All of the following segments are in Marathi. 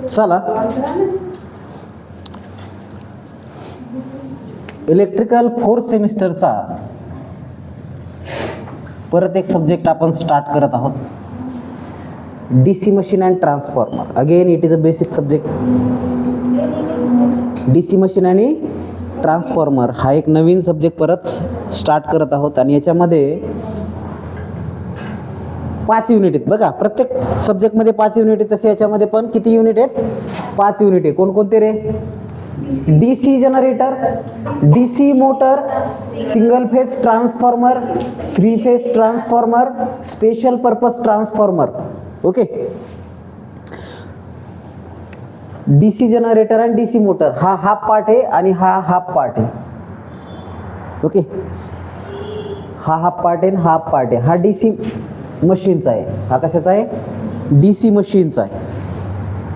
चला, इलेक्ट्रिकल फोर्थ सेमिस्टरचा परत एक सब्जेक्ट आपण स्टार्ट करत आहोत. DC machine and transformer. Again it is a basic subject. DC machine आणि ट्रान्सफॉर्मर हा एक नवीन सब्जेक्ट परत स्टार्ट करत आहोत आणि याच्यामध्ये 5 युनिट आहेत. बघा, प्रत्येक सब्जेक्टमध्ये 5 युनिट आहेत. तसे याच्यामध्ये पण किती युनिट आहेत? 5 युनिट आहे. कोणकोणते रे? DC generator, DC motor, single phase transformer, 3 phase transformer, special purpose transformer. Okay, DC generator आणि DC मोटर हा हाफ पार्ट आहे आणि हा हाफ पार्ट आहे. ओके, हा हाफ पार्ट आहे आणि हा हाफ पार्ट आहे. हा DC मशीनचा आहे. हा कशाचा आहे? DC मशीनचा आहे.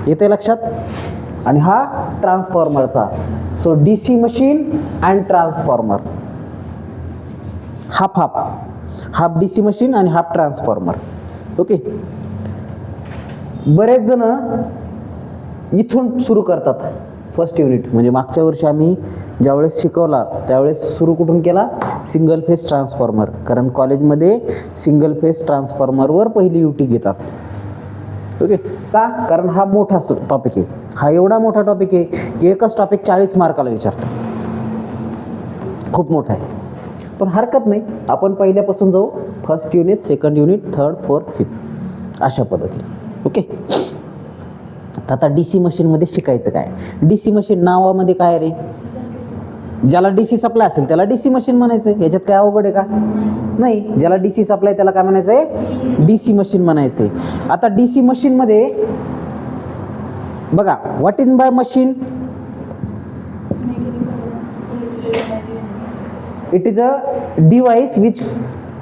येते लक्षात? आणि हा ट्रान्सफॉर्मरचा. So DC machine and transformer. Half half half DC machine आणि हाफ ट्रान्सफॉर्मर. ओके, बरेच जण इथून सुरू करतात फर्स्ट युनिट. म्हणजे मागच्या वर्षी आम्ही ज्यावेळेस शिकवला त्यावेळेस सुरू कुठून केला? Single phase transformer. कारण कॉलेजमध्ये सिंगल फेज ट्रान्सफॉर्मरवर पहिली युटी घेतात. ओके, का? कारण हा मोठा टॉपिक आहे. हा एवढा मोठा टॉपिक आहे की एकच टॉपिक 40 मार्काला विचारतात. खूप मोठा आहे, पण हरकत नाही. आपण पहिल्यापासून जाऊ. First unit, second unit, third, fourth, fifth अशा पद्धतीने. ओके, आता DC मशीनमध्ये शिकायचं काय? DC मशीन नावामध्ये काय रे? ज्याला DC सप्लाय असेल त्याला DC मशीन म्हणायचं. याच्यात काय अवघड आहे का? नाही. ज्याला DC सप्लाय त्याला काय म्हणायचं आहे? DC मशीन म्हणायचं. आता DC मशीनमध्ये बघा, what in by machine? It is a device which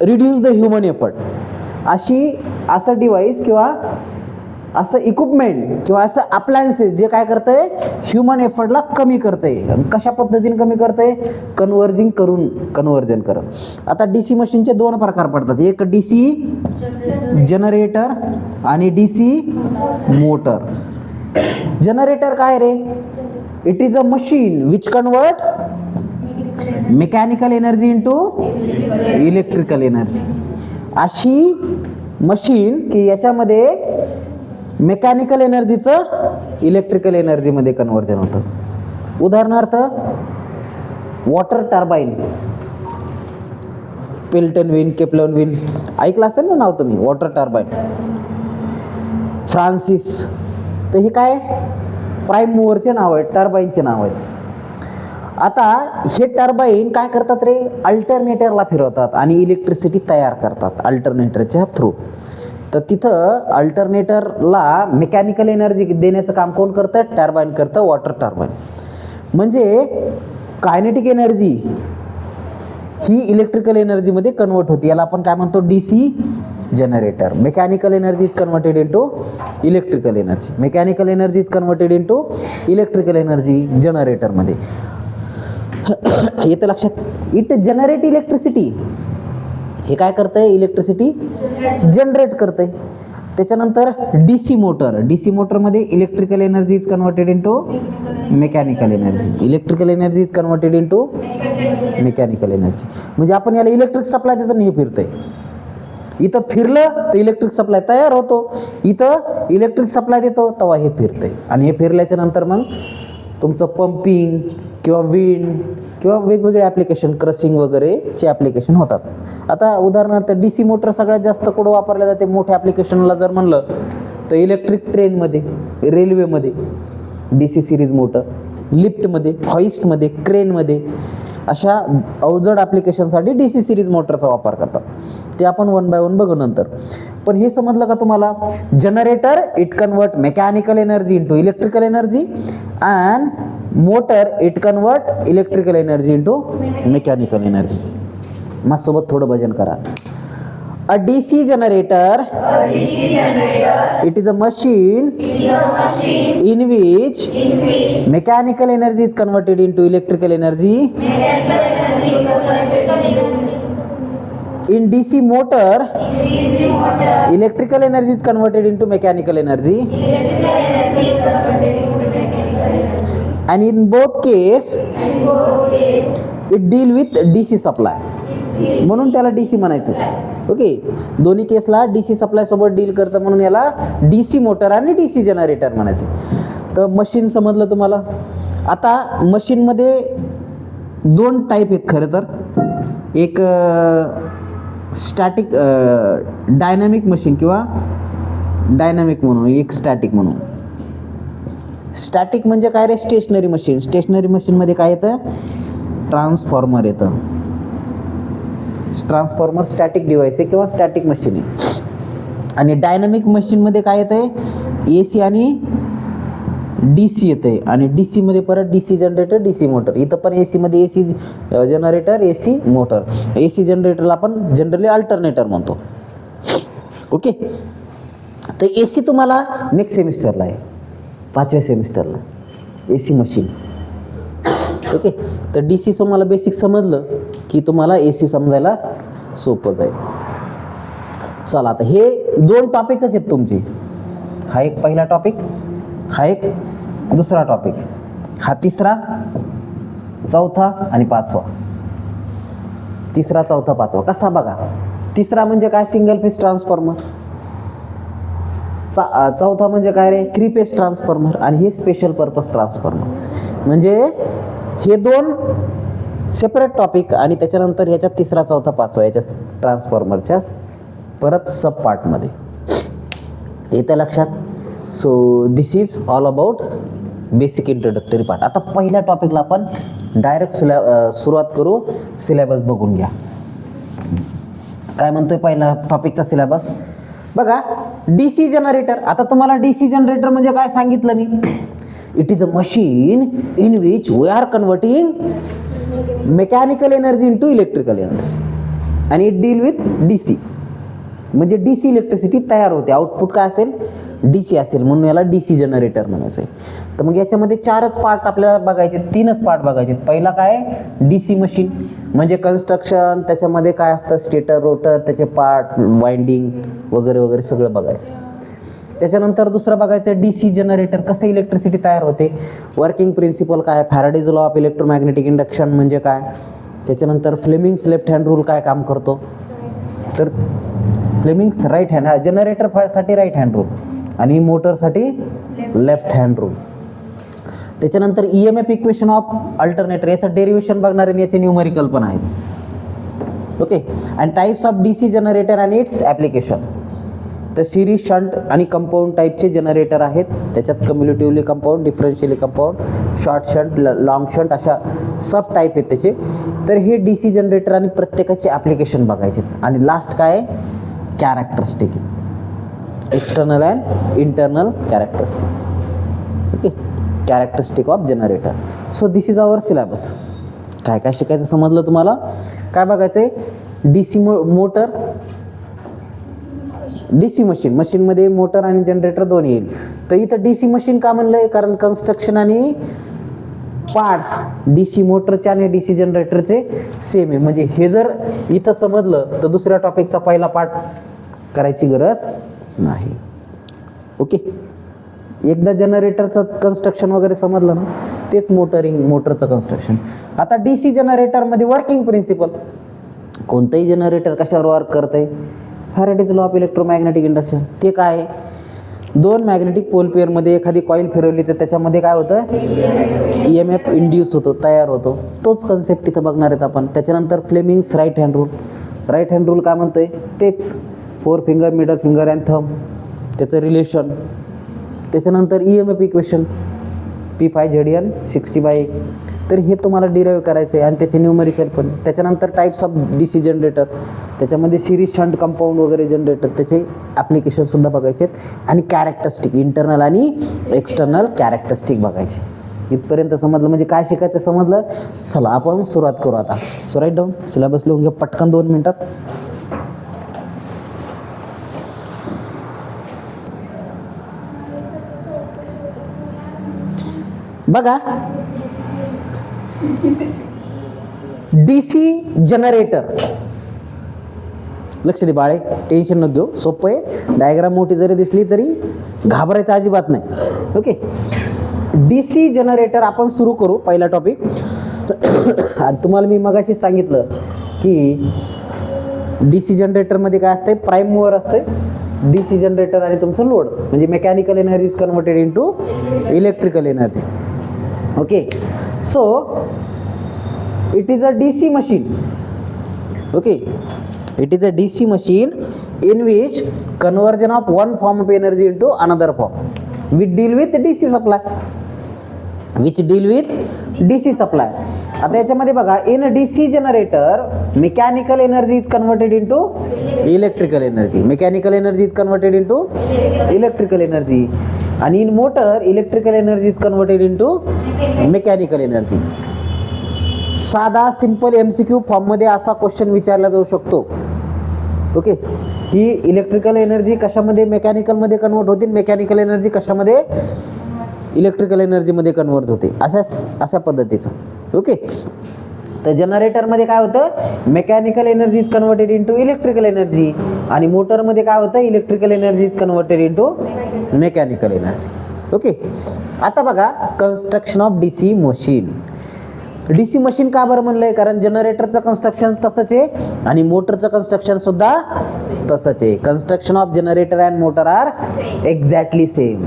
reduce the human effort. असं डिव्हाइस किंवा असं इक्विपमेंट किंवा असं अप्लायन्सेस जे काय करतंय? ह्युमन एफर्टला कमी करतंय. कशा पद्धतीने कमी करतंय? कन्वर्जन करत. आता DC मशीनचे 2 प्रकार पडतात. एक DC जनरेटर आणि DC मोटर. जनरेटर काय रे? It is a machine which convert mechanical energy into electrical energy. अशी मशीन की याच्यामध्ये मेकॅनिकल एनर्जीचं इलेक्ट्रिकल एनर्जीमध्ये कन्वर्जन होतं. उदाहरणार्थ water turbine, Pelton wind, Kaplan wind ऐकलं असेल ना नाव तुम्ही? Water turbine, Francis. तर हे काय? प्राईम मूवरचे नाव आहेत, टर्बाईनचे नाव आहेत. आता हे टर्बाईन काय करतात रे? अल्टरनेटरला फिरवतात आणि इलेक्ट्रिसिटी तयार करतात अल्टरनेटरच्या थ्रू. तर तिथं अल्टरनेटरला मेकॅनिकल एनर्जी देण्याचं काम कोण करतं? टर्बाईन करतं, वॉटर टर्बाईन. म्हणजे कायनेटिक एनर्जी ही इलेक्ट्रिकल एनर्जीमध्ये कन्वर्ट होती. याला आपण काय म्हणतो? DC generator. Mechanical energy is converted into electrical energy. Mechanical energy is converted into electrical energy जनरेटरमध्ये. येतं लक्षात? It generate electricity. हे काय करतंय? इलेक्ट्रिसिटी जनरेट करतंय. त्याच्यानंतर DC मोटर. DC मोटरमध्ये electrical energy is converted into mechanical energy. Electrical energy is converted into mechanical energy. म्हणजे आपण याला इलेक्ट्रिक सप्लाय देतो आणि हे फिरतंय. इथं फिरलं तर इलेक्ट्रिक सप्लाय तयार होतो. इथं इलेक्ट्रिक सप्लाय देतो तेव्हा हे फिरतंय. आणि हे फिरल्याच्या नंतर मग तुमचं पंपिंग किंवा विंड किंवा वेगवेगळे ॲप्लिकेशन, क्रसिंग वगैरेचे ॲप्लिकेशन होतात. आता उदाहरणार्थ DC मोटर सगळ्यात जास्त कुठं वापरल्या जाते? मोठ्या ॲप्लिकेशनला जर म्हणलं तर इलेक्ट्रिक ट्रेनमध्ये, रेल्वेमध्ये DC सिरीज मोटर, लिफ्टमध्ये, हॉइस्टमध्ये, क्रेनमध्ये अशा अवजड ॲप्लिकेशनसाठी DC सिरीज मोटरचा वापर करतात. ते आपण 1 बाय 1 बघू नंतर. पण हे समजलं का तुम्हाला? Generator it convert mechanical energy into electrical energy and motor it convert electrical energy into mechanical energy. माझ्यासोबत थोडं भजन करा. A DC generator, it is a machine in which mechanical energy is converted into electrical energy In DC motor, electrical energy is converted into mechanical energy. And in both case, it deal with DC supply. म्हणून त्याला DC म्हणायचं. ओके, दोन्ही केसला DC सप्लाय सोबत डील करतं म्हणून याला DC मोटर आणि DC जनरेटर म्हणायचं. तर मशीन समजलं तुम्हाला. आता मशीनमध्ये दोन टाईप आहेत खरं तर. एक स्टॅटिक डायनॅमिक मशीन किंवा डायनॅमिक म्हणून, एक स्टॅटिक म्हणून. स्टॅटिक म्हणजे काय रे? Stationery machine. स्टेशनरी मशीनमध्ये काय येतं? ट्रान्सफॉर्मर येतं. ट्रान्सफॉर्मर स्टॅटिक डिव्हाइस आहे किंवा स्टॅटिक मशीन आहे. आणि डायनॅमिक मशीनमध्ये काय येतं आहे? AC आणि DC येतं आहे. आणि DC मध्ये परत DC जनरेटर, DC मोटर. इथं पण AC मध्ये AC generator, AC motor. AC जनरेटरला आपण जनरली अल्टरनेटर म्हणतो. ओके, तर AC तुम्हाला नेक्स्ट सेमिस्टरला आहे, 5व्या सेमिस्टरला AC मशीन. ओके, तर DC तुम्हाला बेसिक समजलं की तुम्हाला AC समजायला सोपं जाईल. चला, आता हे दोन टॉपिकच आहेत तुमचे. हा एक पहिला टॉपिक, हा एक दुसरा टॉपिक, हा तिसरा, चौथा आणि पाचवा. तिसरा, चौथा, पाचवा कसा बघा. तिसरा म्हणजे काय? Single phase transformer. चौथा म्हणजे काय रे? 3 फेज ट्रान्सफॉर्मर. आणि हे स्पेशल पर्पज ट्रान्सफॉर्मर. म्हणजे हे दोन सेपरेट टॉपिक आणि त्याच्यानंतर ह्याच्यात तिसरा, चौथा, पाचवा याच्या ट्रान्सफॉर्मरच्या परत सब पार्टमध्ये येतं लक्षात. So this is all about basic introductory part. आता पहिल्या टॉपिकला आपण डायरेक्ट सुरुवात करू. सिलेबस बघून घ्या. काय म्हणतोय पहिला टॉपिकचा सिलेबस बघा. DC generator. आता तुम्हाला DC जनरेटर म्हणजे काय सांगितलं मी? It is a machine in which we are converting mechanical energy into electrical energy. आणि इट डील विथ DC. म्हणजे DC इलेक्ट्रिसिटी तयार होते. आउटपुट काय असेल? DC असेल, म्हणून याला DC जनरेटर म्हणायचं आहे. तर मग याच्यामध्ये 4च पार्ट आपल्याला बघायचे, 3च पार्ट बघायचे. पहिला काय? DC मशीन म्हणजे कन्स्ट्रक्शन. त्याच्यामध्ये काय असतं? स्टेटर, रोटर, त्याचे पार्ट, वाइंडिंग वगैरे वगैरे सगळं बघायचं. त्याच्यानंतर दुसरं बघायचं DC जनरेटर, कसं इलेक्ट्रिसिटी तयार होते, वर्किंग प्रिन्सिपल काय, Faraday's law of electromagnetic induction म्हणजे काय. त्याच्यानंतर फ्लेमिंग्स लेफ्ट हँड रूल काय काम करतो. तर फ्लेमिंग्स राईट हँड, जनरेटरसाठी राईट हँड रूल आणि मोटरसाठी लेफ्ट हँड रूल. त्याच्यानंतर EMF इक्वेशन ऑफ अल्टरनेटर, याचं डेरिव्हेशन बघणार आणि याचे न्यूमरिकल पण आहेत. Okay, and types of DC generator आणि इट्स ॲप्लिकेशन. तर सिरीज, शंट आणि कंपाऊंड टाईपचे जनरेटर आहेत. त्याच्यात cumulatively compound, differentially compound, short shunt, long shunt अशा सब टाईप आहेत त्याचे. तर हे DC जनरेटर आणि प्रत्येकाचे ॲप्लिकेशन बघायचे. आणि लास्ट काय? Characteristic, external and internal characteristic. Okay, characteristic of generator. So this is our syllabus. काय काय शिकायचं समजलं तुम्हाला? काय बघायचं आहे? DC motor, DC machine. मशीनमध्ये मोटर आणि जनरेटर दोन्ही येईल. तर इथं DC मशीन का म्हणलंय? कारण कन्स्ट्रक्शन आणि पार्ट्स DC मोटरचे आणि DC जनरेटरचे सेम आहे. म्हणजे हे जर इथं समजलं तर दुसऱ्या टॉपिकचा पहिला पार्ट करायची गरज नाही. ओके, एकदा जनरेटरचं कन्स्ट्रक्शन वगैरे समजलं ना, तेच मोटरचं कन्स्ट्रक्शन. आता DC जनरेटरमध्ये वर्किंग प्रिन्सिपल. कोणतंही जनरेटर कशावर वर्क करतंय? Faraday's law of electromagnetic induction. ते काय आहे? 2 मॅग्नेटिक पोल पेअरमध्ये एखादी कॉईल फिरवली तर त्याच्यामध्ये काय होतं? EMF इंड्यूस होतो, तयार होतो. तोच कन्सेप्ट इथं बघणार आहेत आपण. त्याच्यानंतर Fleming's right hand rule. Right hand rule काय म्हणतोय? तेच 4 finger, middle finger and thumb, त्याचं रिलेशन. त्याच्यानंतर EMF इक्वेशन P5ZN 60/1. तर हे तुम्हाला डिराईव्ह करायचं आहे आणि त्याचे न्यूमरिकल पण. त्याच्यानंतर टाईप्स ऑफ DC जनरेटर, त्याच्यामध्ये सिरीज, शंट, कंपाऊंड वगैरे जनरेटर, त्याचे ॲप्लिकेशनसुद्धा बघायचे आहेत. आणि कॅरेक्टरिस्टिक, इंटरनल आणि एक्सटर्नल कॅरेक्टरिस्टिक बघायचे. इथपर्यंत समजलं म्हणजे काय शिकायचं समजलं. चला आपण सुरुवात करू आता. सो राईट डाऊन, सिलेबस लिहून घ्या पटकन 2 मिनिटात. बघा, DC जनरेटर लक्ष दे बाळे, टेन्शन नको घेऊ, सोपं आहे. डायग्राम मोठी जरी दिसली तरी घाबरायचं अजिबात नाही. ओके, DC जनरेटर आपण सुरू करू पहिला टॉपिक. आणि तुम्हाला मी मगाशी सांगितलं की DC जनरेटरमध्ये काय असते, प्राईम मूवर असते. DC जनरेटर आणि तुमचं लोड म्हणजे mechanical energy is converted into electrical energy. Okay, so it is a DC machine. Okay, it is a DC machine in which conversion of one form of energy into another form. We deal with DC supply. Which deal with DC supply. आता याच्यामध्ये बघा, in a DC generator mechanical energy is converted into electrical energy. Mechanical energy is converted into electrical energy. आणि in motor electrical energy is converted into mechanical energy. साधा सिंपल MCQ फॉर्ममध्ये असा क्वेश्चन विचारला जाऊ शकतो. ओके, की इलेक्ट्रिकल एनर्जी कशामध्ये मेकॅनिकलमध्ये कन्वर्ट होते, मेकॅनिकल एनर्जी कशामध्ये इलेक्ट्रिकल एनर्जीमध्ये कन्वर्ट होते, अशा पद्धतीचं. ओके, तर जनरेटरमध्ये काय होतं, mechanical energy is converted into electrical energy. आणि मोटरमध्ये काय होतं, electrical energy is converted into mechanical energy. Okay, आता बघा construction of DC machine. DC machine का बरं म्हणलंय, कारण जनरेटरचं कन्स्ट्रक्शन तसंच आहे आणि मोटरचं कन्स्ट्रक्शन सुद्धा तसंच आहे. Construction of generator and motor are exactly same.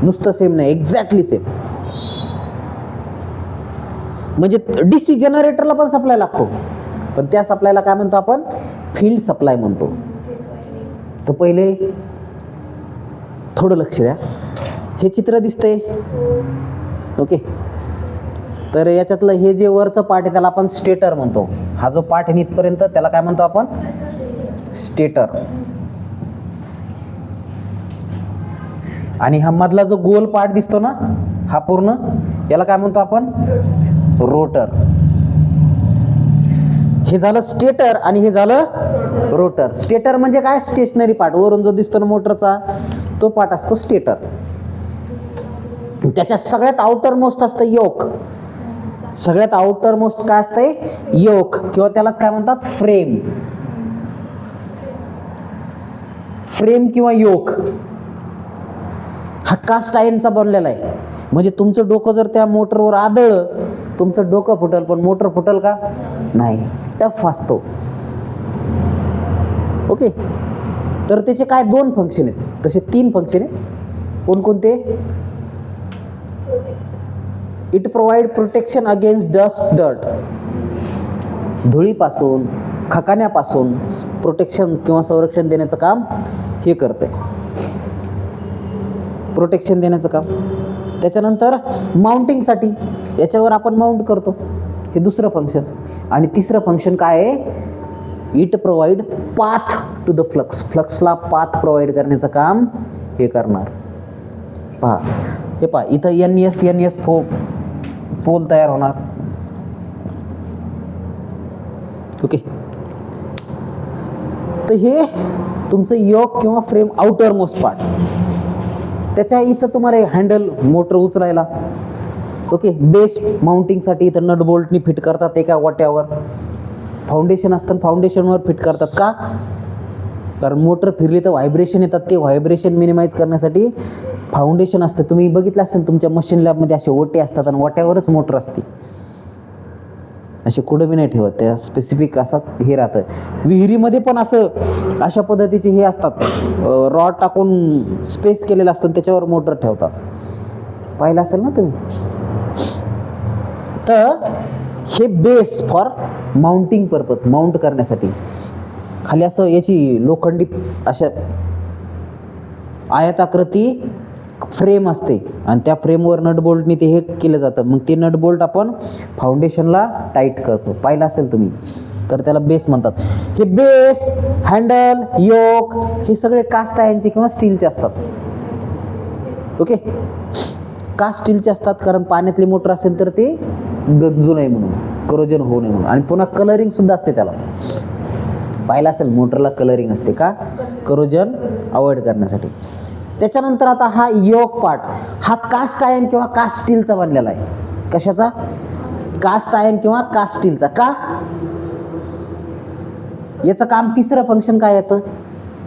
नुसतं सेम नाही, एक्झॅक्टली सेम. म्हणजे DC जनरेटरला पण सप्लाय लागतो, पण त्या सप्लायला काय म्हणतो आपण, फील्ड सप्लाय म्हणतो. तर पहिले थोडं लक्ष द्या, हे चित्र दिसतंय. ओके, तर याच्यातलं हे जे वरचं पार्ट आहे त्याला आपण स्टेटर म्हणतो. हा जो पार्ट आहे इथपर्यंत त्याला काय म्हणतो आपण, स्टेटर. आणि हा मधला जो गोल पार्ट दिसतो ना, हा पूर्ण, याला काय म्हणतो आपण, रोटर. हे झालं स्टेटर आणि हे झालं रोटर. स्टेटर म्हणजे काय, स्टेशनरी पार्ट, वरून जो दिसतो ना मोटरचा तो पार्ट असतो स्टेटर. त्याच्या सगळ्यात आउटर मोस्ट असतं योक. सगळ्यात आउटर मोस्ट काय असतंय, योक, किंवा त्यालाच काय म्हणतात, फ्रेम. फ्रेम किंवा योक हा कास्ट आयर्नचा बनलेला आहे. म्हणजे तुमचं डोकं जर त्या मोटरवर आदळलं, तुमचं डोकं फुटल पण मोटर फुटल का, नाही, टफ असतो. ओके, तर त्याचे काय 2 फंक्शन आहेत, तसे 3 फंक्शन आहेत. कोणकोणते, it provide protection against dust dirt. धुळीपासून, खकाण्यापासून प्रोटेक्शन किंवा संरक्षण देण्याचं काम हे करते, प्रोटेक्शन देण्याचं काम. त्याच्यानंतर माउंटिंगसाठी याच्यावर आपण माउंट करतो, हे दुसरं फंक्शन. आणि तिसरं फंक्शन काय आहे, it provide path to the flux. फ्लक्सला पाथ प्रोव्हाइड करण्याचं काम हे करणार. पहा, हे पहा, इथं NS पोल तयार होणार. ओके, तर हे तुमचं योक किंवा फ्रेम आउटर मोस्ट पार्ट. त्याच्या इथं तुम्हाला हँडल मोटर उचलायला. ओके, बेस माउंटिंगसाठी इथं नट बोल्टनी फिट करतात एका वाट्यावर. फाउंडेशन असतं, फाउंडेशनवर फिट करतात का, कारण मोटर फिरली तर व्हायब्रेशन येतात, ते व्हायब्रेशन मिनिमाइज करण्यासाठी फाउंडेशन असतं. तुम्ही बघितलं असेल तुमच्या मशीन लॅबमध्ये असे ओटे असतात आणि वाट्यावरच मोटर असते, असे कुठं बी नाही ठेवत, त्या स्पेसिफिक असं हे राहतं. विहिरीमध्ये पण असं अशा पद्धतीचे हे असतात, रॉड टाकून स्पेस केलेलं असतं त्याच्यावर मोटर ठेवतात, पाहिलं असेल ना तुम्ही. तर हे base for mounting purpose, mount करण्यासाठी. खाली असं याची लोखंडी अशा आयताकृती फ्रेम असते आणि त्या फ्रेमवर नट बोल्टनी ते हे केलं जातं. मग ते नट बोल्ट आपण फाउंडेशनला टाईट करतो, पाहिलं असेल तुम्ही, तर त्याला बेस म्हणतात. हे बेस, हँडल, योक हे सगळे कास्ट आयर्नचे किंवा स्टीलचे असतात. ओके, कास्ट स्टीलचे असतात कारण पाण्यातली मोटर असेल तर ते गंजू नये म्हणून, करोजन होऊ नये म्हणून. आणि पुन्हा कलरिंग सुद्धा असते त्याला, पाहिलं असेल मोटरला कलरिंग असते का, करोजन अवॉइड करण्यासाठी. त्याच्यानंतर आता हा योक पार्ट हा कास्ट आयर्न किंवा कास्ट स्टीलचा बनलेला आहे. कशाचा, कास्ट आयर्न किंवा कास्ट स्टीलचा. का, याचं काम तिसरं फंक्शन काय याचं?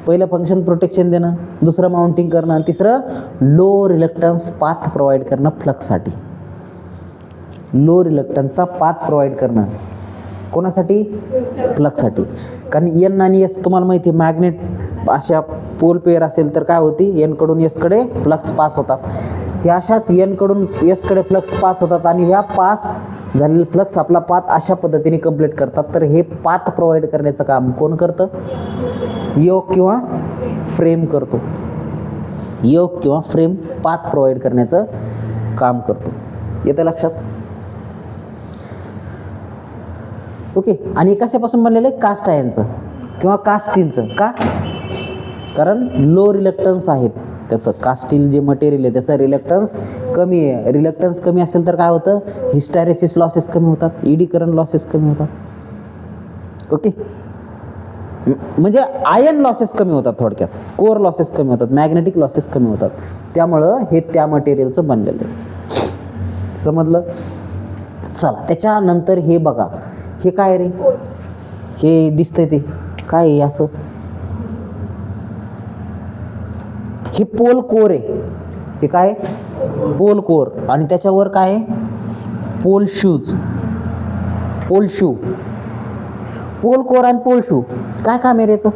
पहिलं फंक्शन प्रोटेक्शन देणं, दुसरं माउंटिंग करणं, आणि तिसरं लो रिलक्टन्स पाथ प्रोव्हाइड करणं फ्लक्ससाठी. लो रिलक्टन्सचा पाथ प्रोव्हाइड करणं कोणासाठी? फ्लक्ससाठी. कारण एन आणि एस तुम्हाला माहिती आहे, मॅग्नेट अशा पोल पेअर असेल तर काय होती? एन कडून एस कडे फ्लक्स पास होतात. हे अशाच एन कडून एस कडे फ्लक्स पास होतात आणि ह्या पास झालेले फ्लक्स आपला पाथ अशा पद्धतीने कंप्लीट करतात. तर हे पाथ प्रोव्हाइड करण्याचं काम कोण करतं? योक किंवा फ्रेम करतो. योक किंवा फ्रेम पाथ प्रोव्हाइड करण्याचं काम करतो. येतं लक्षात? ओके. आणि कशापासून बनलेलं आहे? कास्ट आयर्नचं किंवा कास्ट स्टीलचं. का? कारण लो रिलक्टन्स आहेत त्याचं. कास्ट स्टील जे मटेरियल आहे त्याचं रिलक्टन्स कमी आहे. रिलक्टन्स कमी असेल तर काय होतं? हिस्टॅरेसिस लॉसेस कमी होतात, ईडी करंट लॉसेस कमी होतात. ओके. म्हणजे आयर्न लॉसेस कमी होतात, थोडक्यात कोर लॉसेस कमी होतात, मॅग्नेटिक लॉसेस कमी होतात. त्यामुळं हे त्या मटेरियलचं बनलेलं आहे. समजलं? चला त्याच्यानंतर हे बघा, हे काय रे? हे दिसतंय ते काय आहे असं? हे पोल कोर आहे. हे काय? Pole core. आणि त्याच्यावर काय आहे? Pole shoes. Pole shoe. Pole core आणि पोल शू काय काम आहे याचं?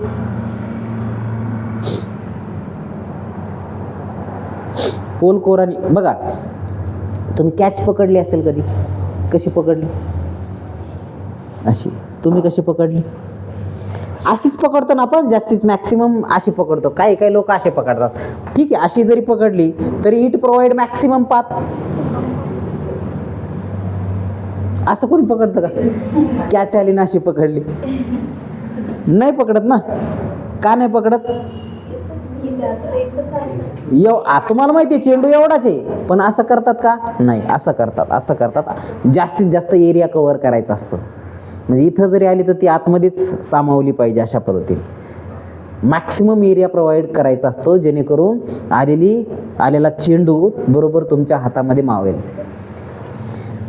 पोल कोर आणि बघा, तुम्ही कॅच पकडली असेल कधी? कशी पकडली? अशी. तुम्ही कशी पकडली? अशीच पकडतो ना आपण, जास्तीत मॅक्सिमम अशी पकडतो. काही काही लोक असे पकडतात. ठीक आहे, अशी जरी पकडली तरी इट प्रोव्हाइड मॅक्सिमम पाथ. असं कोणी पकडतं का? कॅच आली ना अशी पकडली? नाही पकडत ना. का नाही पकडत? तुम्हाला माहिती आहे चेंडू एवढाच आहे, पण असं करतात का? नाही, असं करतात. असं करतात, जास्तीत जास्त एरिया कव्हर करायचा असतो. म्हणजे इथं जरी आली तर ती आतमध्येच सामावली पाहिजे. अशा पद्धतीने मॅक्सिमम एरिया प्रोव्हाइड करायचा असतो, जेणेकरून आलेला चेंडू बरोबर तुमच्या हातामध्ये मावेल.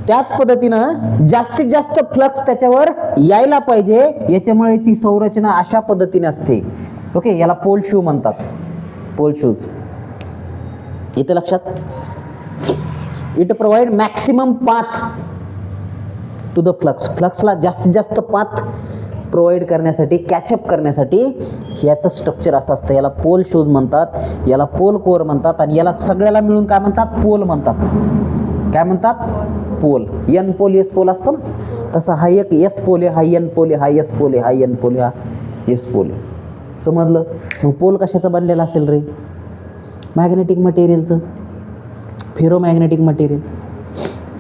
त्याच पद्धतीनं जास्तीत जास्त फ्लक्स त्याच्यावर यायला पाहिजे, याच्यामुळे याची संरचना अशा पद्धतीने असते. ओके. याला पोल शू म्हणतात. Pole shoes. इथे लक्षात? It provide maximum path to the flux. फ्लक्सला जास्तीत जास्त पाथ प्रोव्हाइड करण्यासाठी, कॅचअप करण्यासाठी याचं स्ट्रक्चर असं असतं. याला पोल शूज म्हणतात, याला पोल कोर म्हणतात, आणि याला सगळ्याला मिळून काय म्हणतात? पोल म्हणतात. काय म्हणतात? Pole. N pole S pole असतो ना, तसं हा एक एस पोल आहे, हा एन पोल आहे, हा एस पोल आहे, हा एन पोल आहे, हा एस पोल आहे. समजलं? मग पोल कशाचं बनलेलं असेल रे? मॅग्नेटिक मटेरियलचं. फेरोमॅग्नेटिक मटेरियल,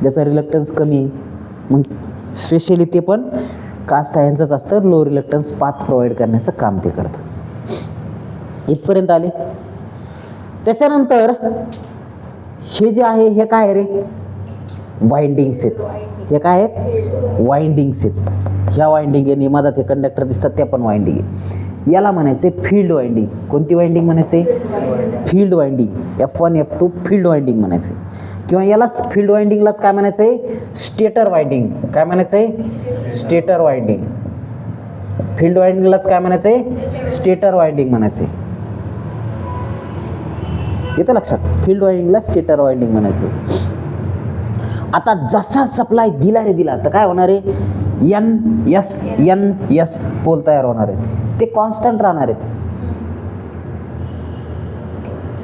ज्याचा रिलक्टन्स कमी आहे. मग स्पेशली ते पण कास्ट आयर्नचंच असतं. लो रिलक्टन्स पाथ प्रोव्हाइड करण्याचं काम ते करतं. इथपर्यंत आले. त्याच्यानंतर हे जे आहे हे काय रे? वाइंडिंग्स आहेत. हे काय आहेत? वाइंडिंग्स आहेत. ह्या वाइंडिंग आहे, मधात हे कंडक्टर दिसतात, त्या पण वाइंडिंग आहे. याला म्हणायचे फील्ड वाइंडिंग. कोणती वाइंडिंग म्हणायचे? Field winding. F1 F2 field winding म्हणायचे. किंवा यालाच फील्ड वाइंडिंगलाच काय म्हणायचंय? Stator winding. काय म्हणायचंय? Stator winding. फील्ड वाइंडिंगलाच काय म्हणायचंय? स्टेटर वाइंडिंग म्हणायचे. येतं लक्षात? फील्ड वाइंडिंगला स्टेटर वाइंडिंग म्हणायचं. आता जसा सप्लाय दिला रे दिला तर काय होणार आहे? एन एस पोल तयार होणार आहेत. ते कॉन्स्टंट राहणार आहेत,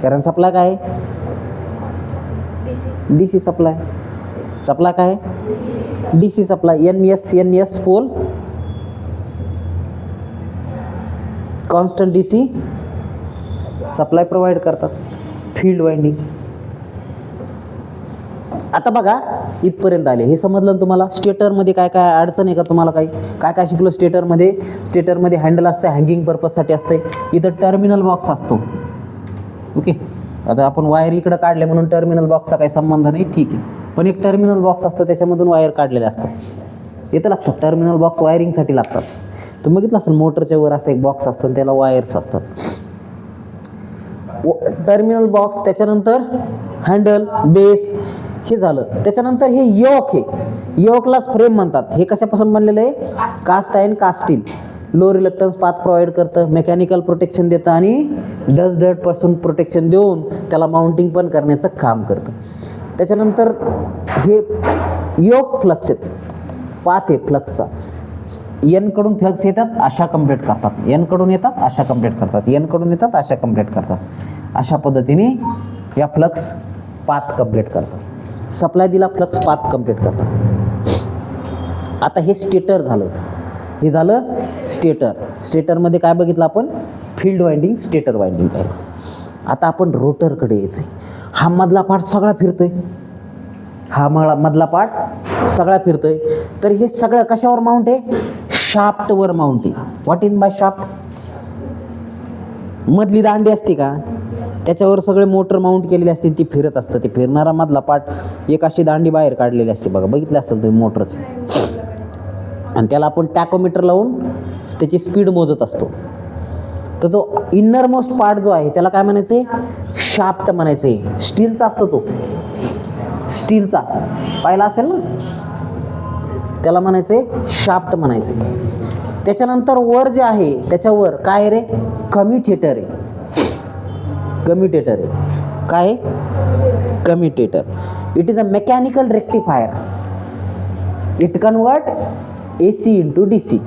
कारण सप्लाय काय आहे? DC supply. सप्लाय काय आहे? DC supply. N S pole constant DC supply provide करतात. Field winding. आता बघा इथपर्यंत आले. हे समजलं ना तुम्हाला? स्टेटरमध्ये काय काय अडचण आहे का तुम्हाला? काय काय शिकलो स्टेटरमध्ये? स्टेटरमध्ये हँडल असतं, हँगिंग पर्पजसाठी असते. इथं टर्मिनल बॉक्स असतो. ओके. आता आपण वायर इकडं काढले म्हणून टर्मिनल बॉक्सचा काही संबंध नाही, ठीक आहे. पण एक टर्मिनल बॉक्स असतो, त्याच्यामधून वायर काढलेले असतात. येतं लक्षात? टर्मिनल बॉक्स वायरिंगसाठी लागतात. तुम्ही बघितलं असेल मोटरच्या वर असा एक बॉक्स असतो, त्याला वायर्स असतात. टर्मिनल बॉक्स, त्याच्यानंतर हँडल, बेस, हे झालं. त्याच्यानंतर हे योक आहे. योकलाच फ्रेम म्हणतात. हे कशापासून बनलेलं आहे? Cast iron, cast steel. Low reluctance path provide करतं, मेकॅनिकल प्रोटेक्शन देतं आणि डस्ट पासून प्रोटेक्शन देऊन त्याला माउंटिंग पण करण्याचं काम करतं. त्याच्यानंतर हे योग फ्लक्स आहेत, पाथ आहे फ्लक्सचा. एन कडून फ्लक्स येतात अशा कंप्लीट करतात, एन कडून येतात अशा कंप्लीट करतात, एन कडून येतात अशा कंप्लीट करतात. अशा पद्धतीने या फ्लक्स पाथ कंप्लीट करतात. सप्लाय दिला, फ्लक्स पाथ कंप्लीट करतात. आता हे स्टेटर झालं, हे झालं स्टेटर. स्टेटरमध्ये काय बघितलं आपण? फील्ड वाइंडिंग, स्टेटर वाइंडिंग आहे. आता आपण रोटरकडे यायचं. हा मधला पार्ट सगळा फिरतोय, हा मधला पार्ट सगळा फिरतोय. तर हे सगळं कशावर माउंट आहे? शाफ्टवर माउंट आहे. What in by shaft? मधली दांडी असते का, त्याच्यावर सगळे मोटर माउंट केलेली असते, ती फिरत असतं. ते फिरणारा मधला पार्ट एक अशी दांडी बाहेर काढलेली असते बघा, बघितलं असेल तुम्ही मोटरचं. आणि त्याला आपण टॅकोमीटर लावून त्याची स्पीड मोजत असतो. तर तो इनर मोस्ट पार्ट जो आहे त्याला काय म्हणायचं? शाफ्ट म्हणायचे. स्टीलचा असतो तो, स्टीलचा पाहिला असेल ना, त्याला म्हणायचे शाफ्ट म्हणायचे. त्याच्यानंतर वर जे आहे त्याच्यावर काय रे? कम्युटेटर आहे. कम्युटेटर आहे. काय? Commutator. It is a mechanical rectifier. It convert AC into DC.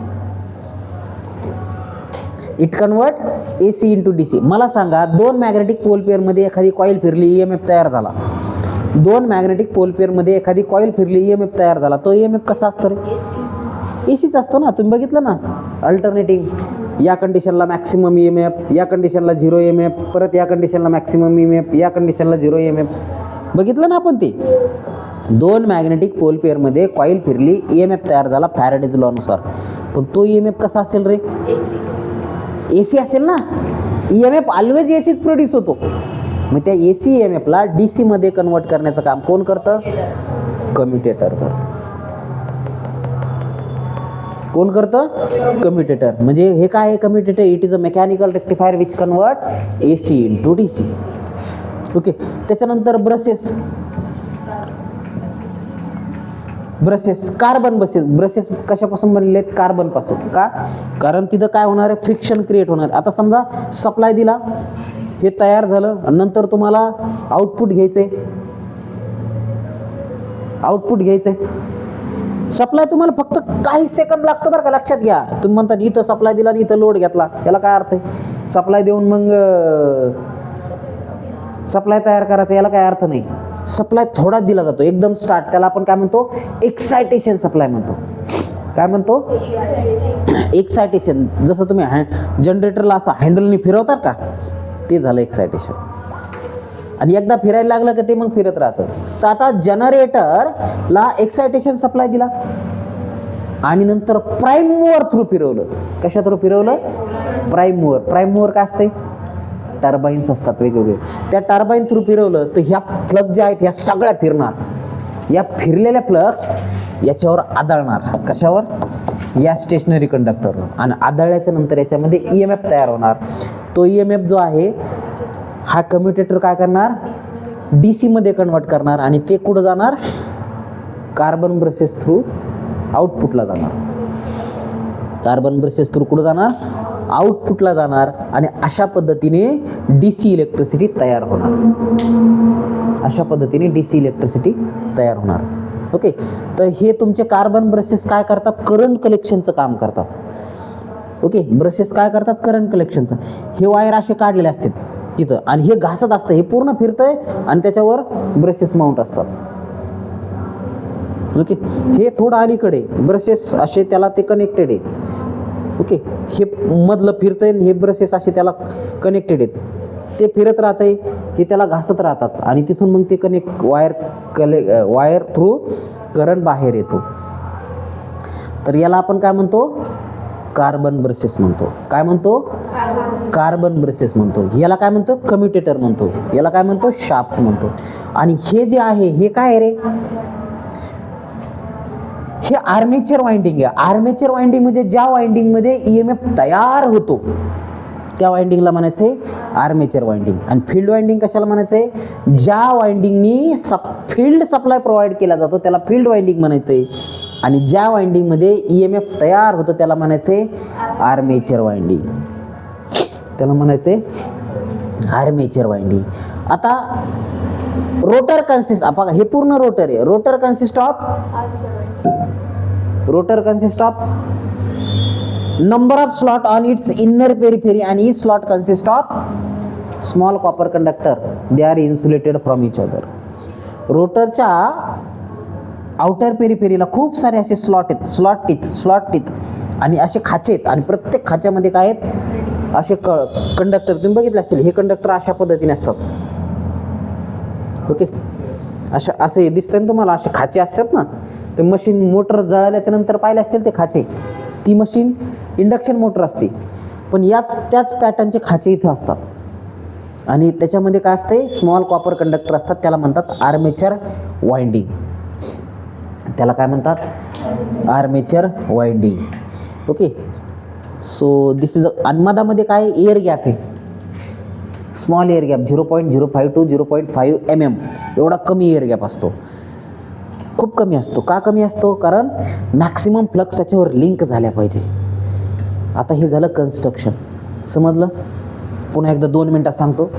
It convert AC into DC. मला सांगा, दोन मॅग्नेटिक पोल पेअरमध्ये एखादी कॉईल फिरली, EMF तयार झाला. दोन मॅग्नेटिक पोल पेअरमध्ये एखादी कॉईल फिरली, EMF तयार झाला. तो EMF कसा असतो रे? ACच असतो ना. तुम्ही बघितलं ना, अल्टरनेटिंग. या कंडिशनला मॅक्सिमम EMF, या कंडिशनला 0 EMF, परत या कंडिशनला मॅक्सिमम EMF, या कंडिशनला 0 EMF. बघितलं ना आपण ते. दोन मॅग्नेटिक पोल पेअरमध्ये कॉईल फिरली, EMF तयार झाला फॅरेडेज लॉ नुसार. पण तो EMF कसा असेल रे? AC असेल ना. EMF ऑलवेज ACच प्रोड्यूस होतो. मग त्या AC EMF ला DC मध्ये कन्वर्ट करण्याचं काम कोण करतं? कम्युटेटर करतं. कोण करतं? कम्युटेटर. म्हणजे हे काय आहे commutator? It is a mechanical rectifier which convert AC into DC. Okay. त्याच्यानंतर brushes. Brushes, carbon brushes. Brushes कशापासून बनलेले आहेत? कार्बन पासून. का? कारण तिथं काय होणार आहे? फ्रिक्शन क्रिएट होणार. आता समजा सप्लाय दिला, हे तयार झालं, नंतर तुम्हाला आउटपुट घ्यायचंय. आउटपुट घ्यायचंय. सप्लाय तुम्हाला फक्त काही सेकंद लागतो बरं का, लक्षात घ्या. तुम्ही म्हणता इथं सप्लाय दिला आणि इथं लोड घेतला, याला काय अर्थ आहे? सप्लाय देऊन मग सप्लाय तयार करायचा, याला काय अर्थ नाही. सप्लाय थोडा दिला जातो, एकदम स्टार्ट. त्याला आपण काय म्हणतो? एक्सायटेशन सप्लाय म्हणतो. काय म्हणतो? एक्सायटेशन. जसं तुम्ही जनरेटरला असं हँडलनी फिरवतात का, ते झालं एक्सायटेशन. आणि एकदा फिरायला लागलं की ते मग फिरत राहतं. तर आता जनरेटरला एक्सायटेशन सप्लाय दिला आणि नंतर प्राईम मूव्हर थ्रू फिरवलं. कशा थ्रू फिरवलं? Prime mover. प्राईम मूव्हर काय असते? टर्बाईन्स असतात वेगवेगळे. त्या टर्बाईन थ्रू फिरवलं तर ह्या फ्लक्स ज्या आहेत ह्या सगळ्या फिरणार. या फिरलेल्या फ्लक्स याच्यावर आदळणार. कशावर? या स्टेशनरी कंडक्टरवर. आणि आदळल्याच्या नंतर याच्यामध्ये EMF तयार होणार. तो EMF जो आहे हा कम्युटेटर काय करणार? DC मध्ये कन्वर्ट करणार. आणि ते कुठं जाणार? कार्बन ब्रशेस थ्रू आउटपुटला जाणार. कार्बन ब्रशेस थ्रू कुठं जाणार? आउटपुटला जाणार. आणि अशा पद्धतीने DC इलेक्ट्रिसिटी तयार होणार. अशा पद्धतीने DC इलेक्ट्रिसिटी तयार होणार. ओके. तर हे तुमचे कार्बन ब्रशेस काय करतात? करंट कलेक्शनचं काम करतात. ओके. ब्रशेस काय करतात? करंट कलेक्शनचं. हे वायर असे काढलेले असतात तिथं आणि हे घासत असतं. हे पूर्ण फिरतंय आणि त्याच्यावर ब्रशेस माउंट असतात. ओके. हे थोडं अलीकडे ब्रशेस असे त्याला ते कनेक्टेड आहेत. ओके. हे मधलं फिरतंय, हे ब्रशेस असे त्याला कनेक्टेड आहेत. ते फिरत राहतंय, हे त्याला घासत राहतात आणि तिथून मग ते वायर थ्रू करंट बाहेर येतो. तर याला आपण काय म्हणतो? कार्बन ब्रशेस म्हणतो. काय म्हणतो? कार्बन ब्रशेस म्हणतो. याला काय म्हणतो? कम्युटेटर म्हणतो. याला काय म्हणतो? शाफ्ट म्हणतो. आणि हे जे आहे हे काय रे? हे आर्मेचर वाइंडिंग आहे. आर्मेचर वाइंडिंग म्हणजे ज्या वाइंडिंग मध्ये EMF तयार होतो त्या वाइंडिंगला म्हणायचंय आर्मेचर वाइंडिंग. आणि फील्ड वाइंडिंग कशाला म्हणायचंय? ज्या वाइंडिंगनी फील्ड सप्लाय प्रोव्हाइड केला जातो त्याला फील्ड वाइंडिंग म्हणायचंय. आणि ज्या वाइंडिंगमध्ये EMF तयार होतो त्याला म्हणायचे आर्मेचर वाइंडिंग. त्याला म्हणायचे आर्मेचर वाइंडिंग. आता रोटर कन्सिस्ट, बघा हे पूर्ण रोटर आहे. Rotor consist of number of slot on its inner periphery and each slot consists of small copper conductor. They are insulated from each other. रोटरच्या आउटर पेरिफेरीला खूप सारे असे स्लॉट आहेत आणि असे खाचे आहेत आणि प्रत्येक खाच्यामध्ये काय आहेत असे कंडक्टर. तुम्ही बघितले असतील हे कंडक्टर अशा पद्धतीने असतात. ओके, असे दिसतं ना तुम्हाला, असे खाचे असतात ना. ते मशीन मोटर जळाल्याच्या नंतर पाहिले असतील ते खाचे. ती मशीन इंडक्शन मोटर असते, पण त्याच पॅटर्नचे खाचे इथं असतात आणि त्याच्यामध्ये काय असते स्मॉल कॉपर कंडक्टर असतात. त्याला म्हणतात आर्मेचर वाइंडिंग. त्याला काय म्हणतात armature winding. Okay, so this is आणि मधामध्ये काय एअर गॅप आहे, small air gap 0.05 to 0.5 mm एवढा कमी एअर गॅप असतो. खूप कमी असतो. का कमी असतो? कारण मॅक्सिमम फ्लक्स त्याच्यावर लिंक झाल्या पाहिजे. आता हे झालं कन्स्ट्रक्शन, समजलं? पुन्हा एकदा 2 मिनिटात सांगतो.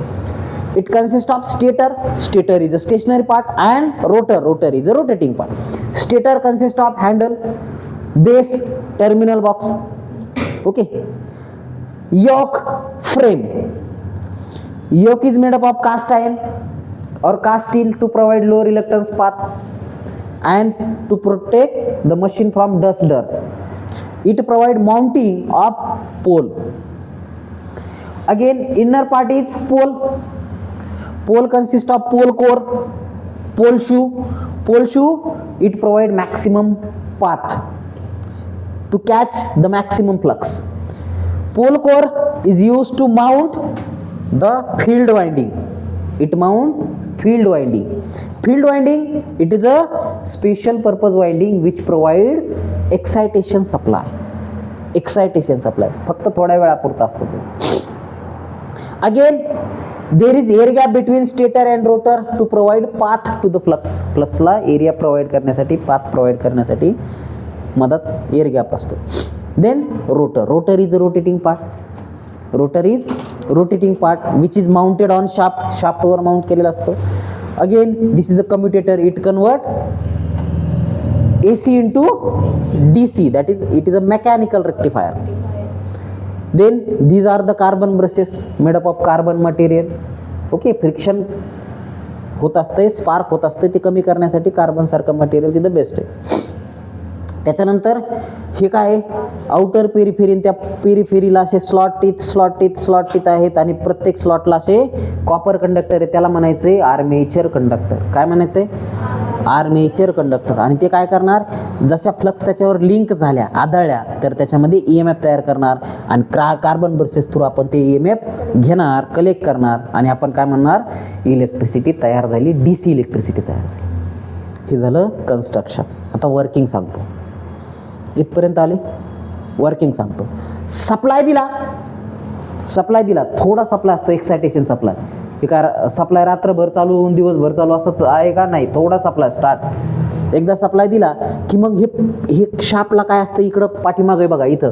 It consist of stator is a stationary part and rotor is a rotating part. Stator consist of handle, base, terminal box. Okay, yoke, frame. Yoke is made up of cast iron or cast steel to provide low reluctance path and to protect the machine from dust dirt. It provide mounting of pole. Again, inner part is pole. Pole consists of pole core, pole shoe. Pole shoe, it provide maximum path to catch the maximum flux. Pole core is used to mount the field winding. It mount field winding. Field winding, it is a special purpose winding which provide excitation supply. फक्त थोड्या वेळापुरता असतो. Again, there is air gap between stator and rotor to provide path to the flux. फ्लक्सला एरिया प्रोव्हाइड करण्यासाठी, पाथ प्रोव्हाइड करण्यासाठी मदत एअर गॅप असतो. Then rotor is a rotating part. Rotor is rotating part which is mounted on shaft वर माउंट केलेला असतो. Again, this is a commutator. It convert AC into DC. That is, it is a mechanical rectifier. Then these are the carbon brushes made up of carbon material. Okay, friction होत असते, स्पार्क होत असते, ते कमी करण्यासाठी कार्बन सारखं मटेरियल इज द बेस्ट आहे. त्याच्यानंतर हे काय आउटर पेरिफेरी, त्या पेरिफेरीला असे स्लॉट आहेत आणि प्रत्येक स्लॉटला असे कॉपर कंडक्टर आहे. त्याला म्हणायचे आर्मेचर कंडक्टर. काय म्हणायचे? Armature conductor. आणि ते काय करणार, जशा फ्लक्स त्याच्यावर लिंक झाल्या, आदळल्या, तर त्याच्यामध्ये EMF तयार करणार आणि कार्बन ब्रशेस थ्रू आपण ते EMF घेणार, कलेक्ट करणार आणि आपण काय म्हणणार, इलेक्ट्रिसिटी तयार झाली, DC इलेक्ट्रिसिटी तयार झाली. हे झालं कन्स्ट्रक्शन. आता वर्किंग सांगतो. इथपर्यंत आले, वर्किंग सांगतो. सप्लाय दिला, थोडा सप्लाय असतो, एक्सायटेशन सप्लाय. हे काय सप्लाय रात्रभर चालू होऊन दिवसभर चालू असत आहे का? नाही, थोडा सप्लाय स्टार्ट. एकदा सप्लाय दिला की मग हे शाफ्टला काय असतं, इकडं पाठीमागे बघा, इथं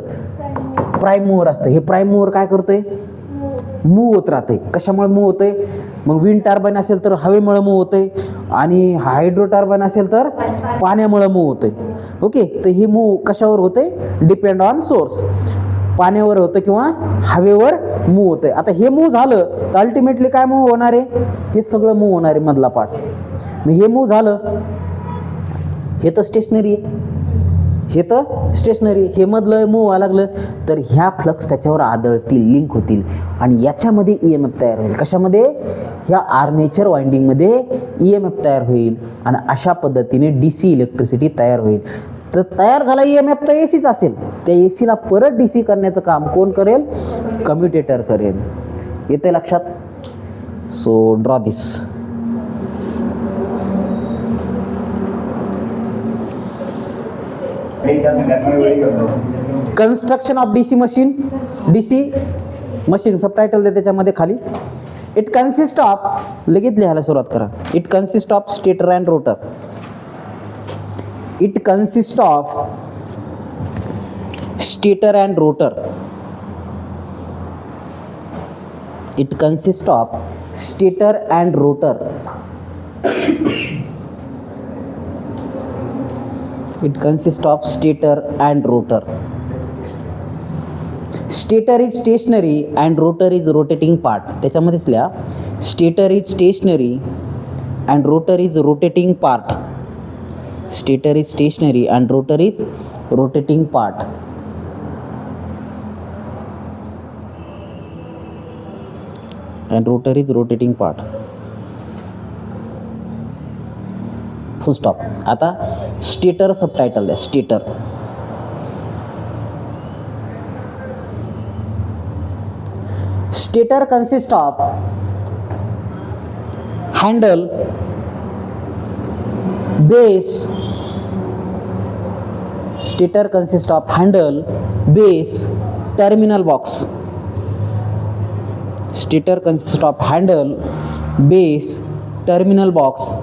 प्राईम मूव्हर असतं. हे प्राईम मूव्हर काय करतोय, मूव्ह होत राहते. कशामुळे मूव्ह होतंय? मग विंड टर्बाईन असेल तर हवेमुळे मूव्ह होतंय आणि हायड्रो टर्बाईन असेल तर पाण्यामुळे मूव्ह होतंय. ओके, तर हे मूव्ह कशावर होते? Depend on source. पाण्यावर होतं किंवा हवेवर मूव्ह होतंय. आता हे मूव्ह झालं तर अल्टिमेटली काय मूव्ह होणार आहे? हे सगळं मूव्ह होणार आहे, मधला पार्ट. मग हे मूव्ह झालं, हे तर स्टेशनरी आहे, हे मधलं मूव्ह व्हायला लागलं तर ह्या फ्लक्स त्याच्यावर आदळतील, लिंक होतील आणि याच्यामध्ये EMF तयार होईल. कशामध्ये? ह्या आर्मेचर वाइंडिंगमध्ये EMF तयार होईल आणि अशा पद्धतीने DC इलेक्ट्रिसिटी तयार होईल. तर तयार झाला EMF तर ACच असेल, त्या ACला परत DC करण्याचं काम कोण करेल? कम्युटेटर करेल. येते लक्षात? So draw this. Construction of DC machine subtitle दे त्याच्यामध्ये खाली. इट कन्सिस्ट ऑफ, लगेच लिहायला सुरुवात करा. It consist of stator and rotor. It consists of stator and rotor. It consists of stator and rotor. It consists of stator and rotor. Stator is stationary and rotor is rotating part. त्याच्यामध्येच लिहा, stator is stationary and rotor is rotating part. Stator is stationary and rotor is rotating part. And rotor is rotating part. Full stop. आता स्टेटर सबटायटल द्या. Stator stator consists of handle, base. Stator consists of handle, base, terminal box. Stator consists of handle, base, terminal box,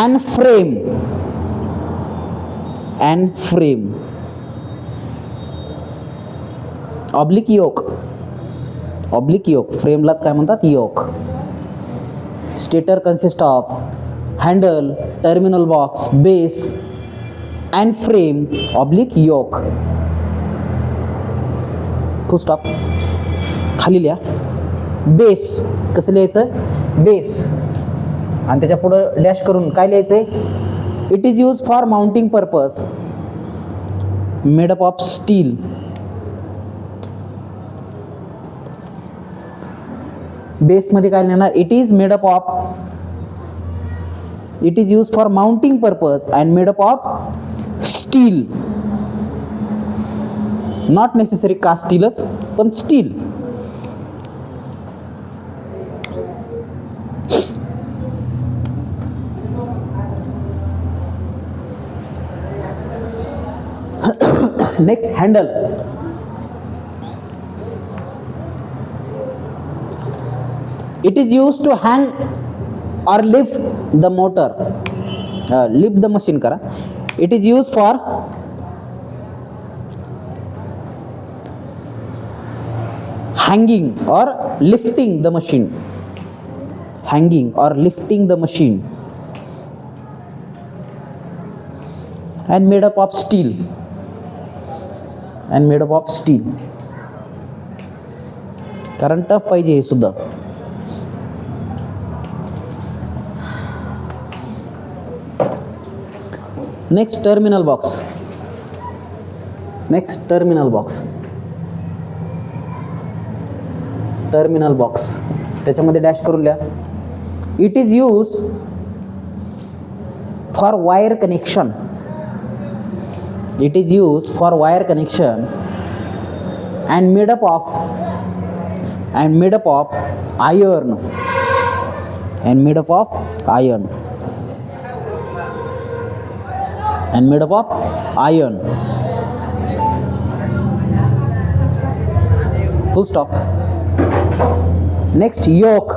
and frame. And frame. Oblique yoke. Oblique yoke फ्रेमलाच काय म्हणतात, yoke. Stator consist of handle, terminal box, base and frame, oblique yoke. Full stop. खाली लिहा. बेस कसं लिहायचं, बेस आणि त्याच्या पुढं डॅश करून काय लिहायचं आहे, it is use for mounting purpose, made up of steel. Base मध्ये काय लिहिणार, it is made up of, it is use for mounting purpose and made up of steel. Not necessary cast स्टीलच, पण steel. Next handle. It is used to hang or lift the motor, lift the machine करा. It is used for hanging or lifting the machine, hanging or lifting the machine, and made up of steel, and made up of steel. कारण टफ पाहिजे हे सुद्धा. Next terminal box. Next terminal box. Terminal box त्याच्यामध्ये डॅश करून लिहा. It is use for wire connection. It is use for wire connection and made up of, and made up of iron, and made up of iron, and made up of iron. Full stop. Next, yoke.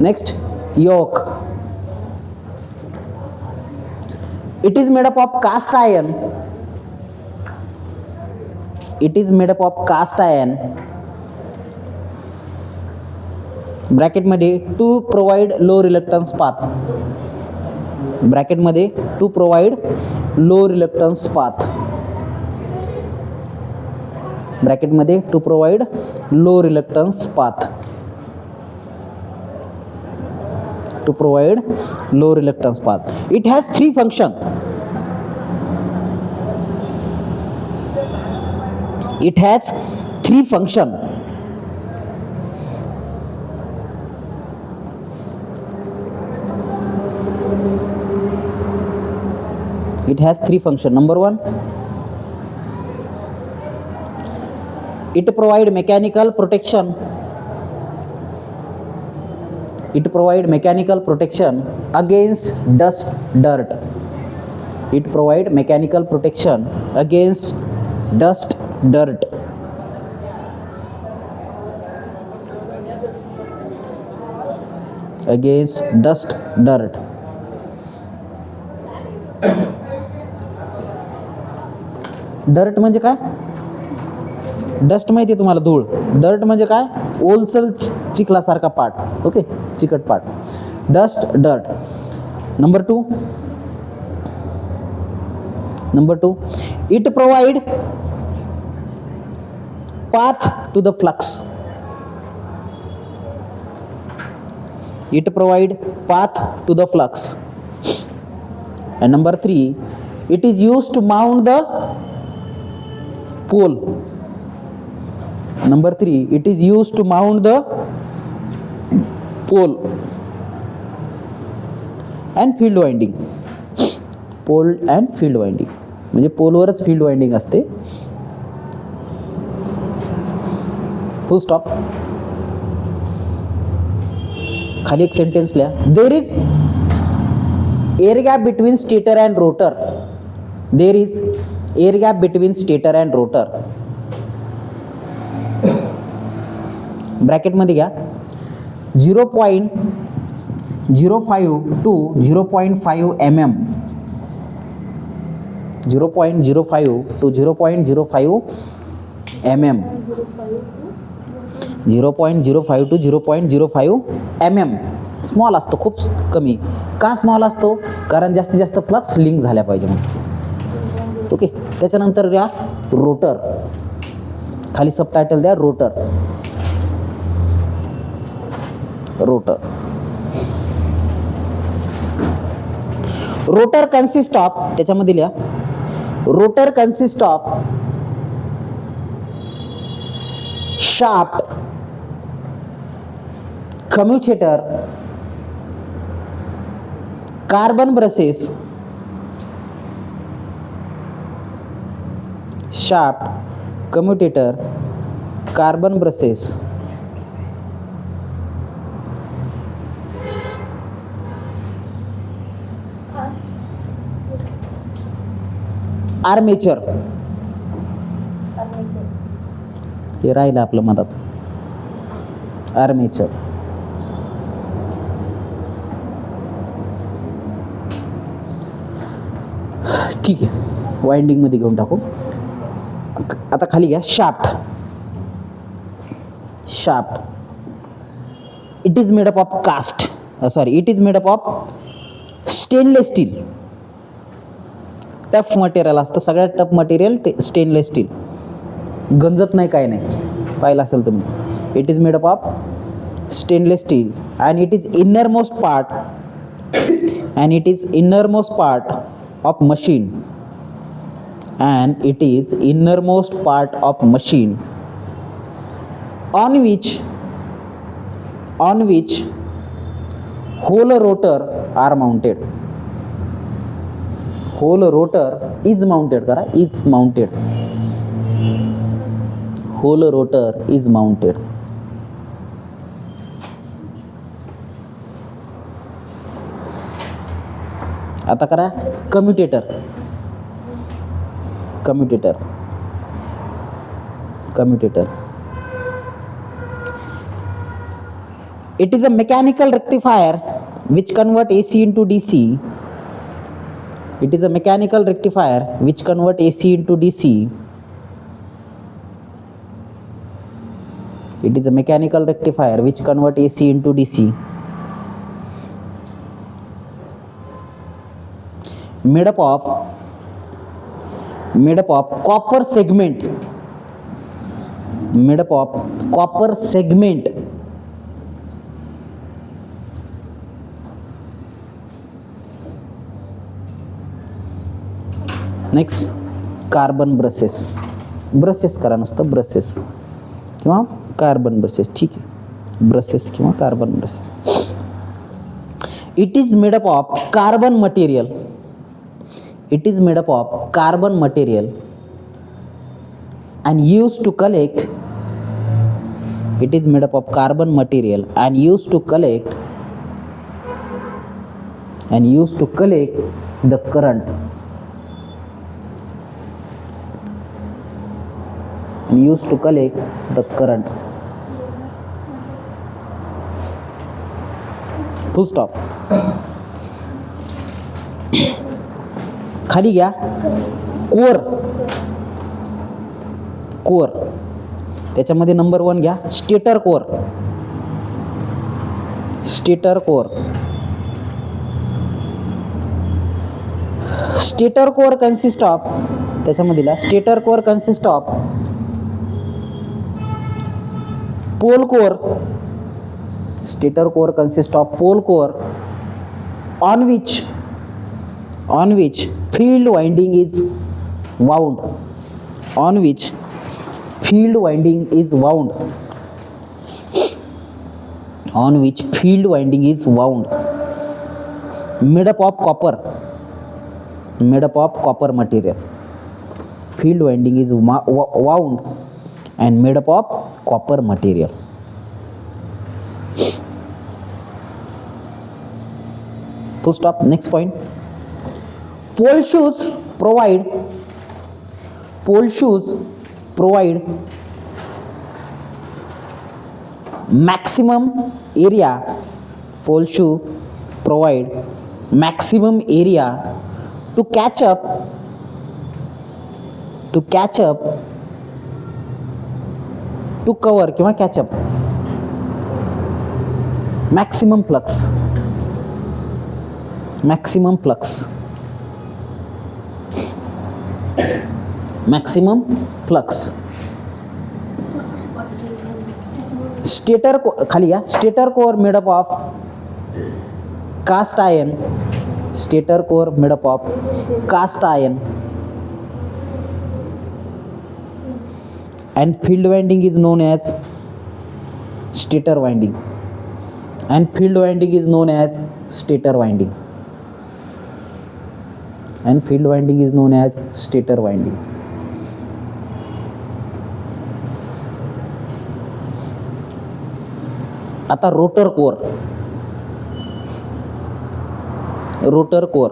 Next, yoke. It is made up of cast iron. It is made up of cast iron. Bracket मध्ये to provide low reluctance path. Bracket मध्ये to provide low reluctance path. Bracket मध्ये to provide low reluctance path. To provide low reluctance path. It has three function. It has three function. It has three functions. Number one, it provide mechanical protection. It provide mechanical protection against dust, dirt. It provide mechanical protection against dust, dirt. Against dust, dirt. Dirt म्हणजे काय? डस्ट माहिती आहे तुम्हाला, धूळ. डर्ट म्हणजे काय? ओलसर चिखलासारखा पार्ट. ओके, चिकट part. Dust, dirt. Number two, it provide path to the flux. It provide path to the flux. And number three, it is used to mount the pole. Number three, it is used to mount the pole and field winding. Pole and field winding म्हणजे पोलवरच फील्ड वाइंडिंग असते. Full stop. खाली एक सेंटेन्स लिहा. There is air gap between stator and rotor. There is air gap between stator and rotor. ब्रॅकेटमध्ये घ्या. 0.05 to 0.5 mm. 0.05 to 0.05 mm. 0.05 to 0.05 mm. Small असतो, खूप कमी. का स्मॉल असतो? कारण जास्तीत जास्त फ्लक्स लिंक झाल्या पाहिजे म्हणून. ओके, त्याच्यानंतर द्या रोटर. खाली सबटायटल द्या rotor. Rotor. Rotor consist of, त्याच्यामध्ये लिहा. Rotor consist of shaft, commutator, carbon brushes, shaft, commutator, carbon brushes, armature. हे राहिलं आपलं मधात. आर्मेचर. ठीक आहे, वाइंडिंग मध्ये घेऊन टाकू. आता खाली घ्या shaft. Shaft. It is made up of cast, sorry, it is made up of stainless steel. Tough material असतं, सगळ्यात टफ मटेरियल स्टेनलेस स्टील. गंजत नाही, काय नाही, पाहिलं असेल तुम्ही. It is made up of stainless steel and it is innermost part, and it is innermost part of machine, and it is innermost part of machine on which whole rotor are mounted. Whole rotor is mounted, करा, is mounted. Whole rotor is mounted. आता करा commutator. Commutator. Commutator. It is a mechanical rectifier which convert AC into DC. It is a mechanical rectifier which convert AC into DC. It is a mechanical rectifier which convert AC into DC. Made up of copper segment. Made up of copper segment. Next carbon brushes. Brushes करा नुसतं, ब्रशेस किंवा कार्बन ब्रशेस. ठीक आहे, ब्रशेस किंवा carbon brushes. It is made up of carbon material. It is made up of carbon material and use to collect. It is made up of carbon material and use to collect the current. Used to collect the current. Full stop. खाली घ्या कोर. कोअर. त्याच्यामध्ये नंबर 1 घ्या, stator core. Stator core. Stator core consist of, त्याच्यामधील stator core consist of pole core. Stator core consist of pole core on which field winding is wound. On which field winding is wound. On which field winding is wound. Made up of copper. Made up of copper material. Field winding is wound and made up of copper material. Full stop. Next point. Pole shoes provide maximum area. Pole shoe provide maximum area to catch up to cover किंवा catch up maximum flux. Maximum flux. Maximum flux. Stator खाली या, stator core made up of cast iron. Stator core made up of cast iron. And field winding is known as stator winding. And field winding is known as stator winding. And field winding is known as stator winding. आता rotor core. Rotor core.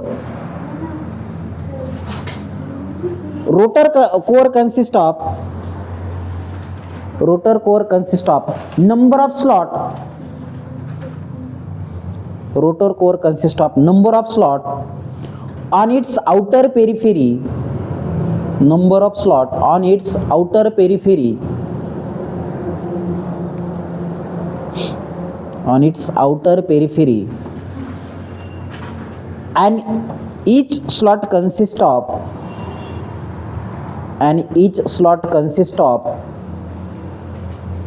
Rotor core consist of number of slot. Rotor core consists of number of slot on its outer periphery. Number of slot on its outer periphery. On its outer periphery. And each slot consists of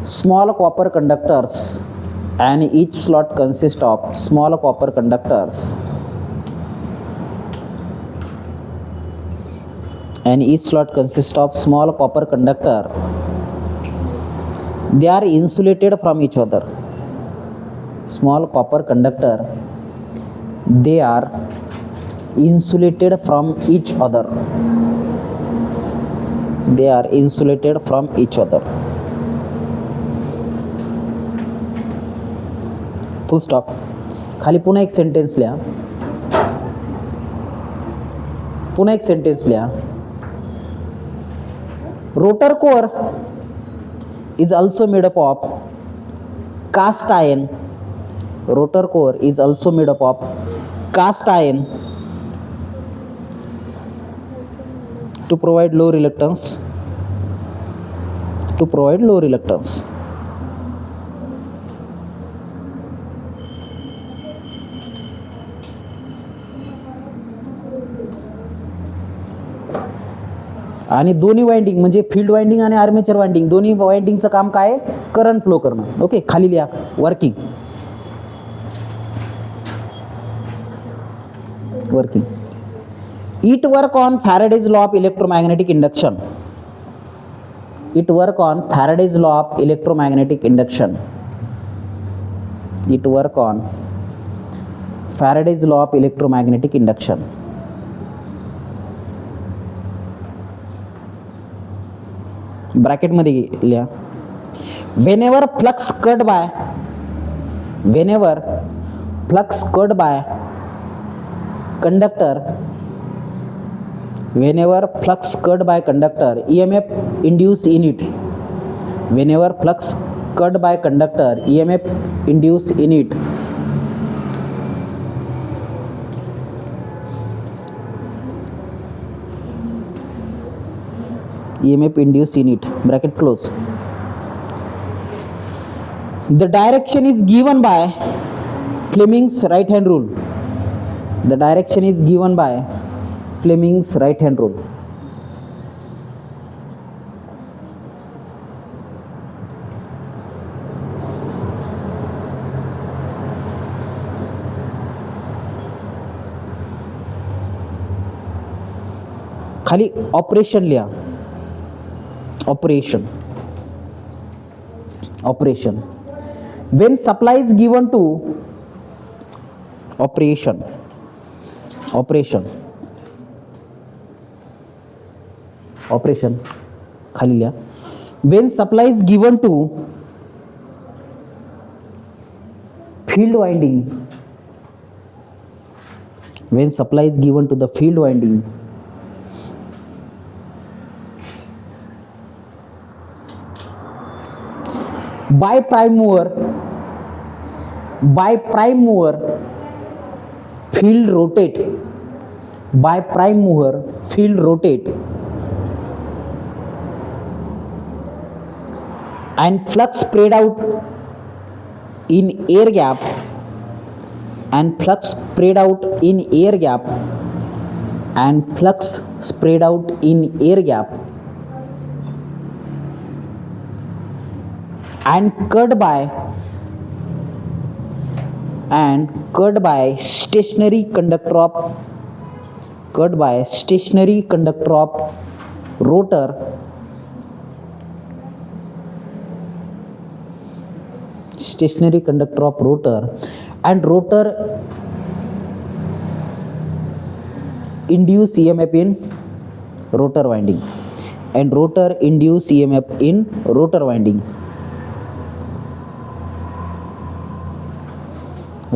small copper conductors. And each slot consists of small copper conductors. And each slot consists of small copper conductor. They are insulated from each other. Small copper conductor. They are insulated from each other. They are insulated from each other. Full stop. खाली पुन्हा एक सेंटेन्स लिहा. Rotor core is also made up of cast iron. Rotor core is also made up of cast iron to provide low reluctance. आणि दोन्ही वाइंडिंग म्हणजे फील्ड वाइंडिंग आणि आर्मेचर वाइंडिंग दोन्ही वाइंडिंगचं काम काय आहे? करंट फ्लो करणं. ओके, खाली लिहा working. It work on Faraday's law of electromagnetic induction. It work on Faraday's law of electromagnetic induction. It work on Faraday's law of electromagnetic induction. Bracket मध्ये लिहा. Whenever flux cut by conductor, whenever flux cut by conductor, EMF induced in it. Whenever flux cut by conductor, EMF induced in it. EMF induced in it, bracket close. The direction is given by Fleming's right hand rule. The direction is given by Fleming's right hand rule. खाली ऑपरेशन लिहा. Operation when supply is given to operation खाली लिहा. when supply is given to field winding, when supply is given to the field winding, by prime mover field rotate, by prime mover field rotate, and flux spread out in air gap, and flux spread out in air gap, and flux spread out in air gap, and cut by stationary conductor of rotor, and rotor induce EMF in rotor winding, and rotor induce EMF in rotor winding.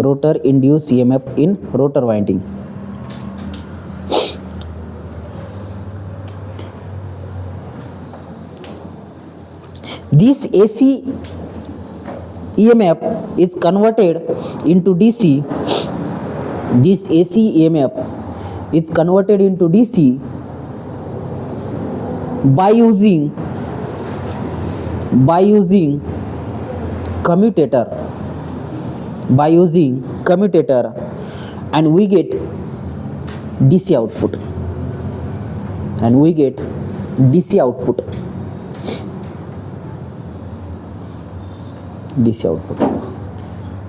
Rotor induced EMF in rotor winding. This AC EMF is converted into DC. This AC EMF is converted into DC by using commutator, and we get DC output,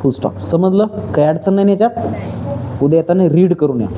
full stop. समजलं? काही अडचण नाही याच्यात. उद्या येताना रीड करून या.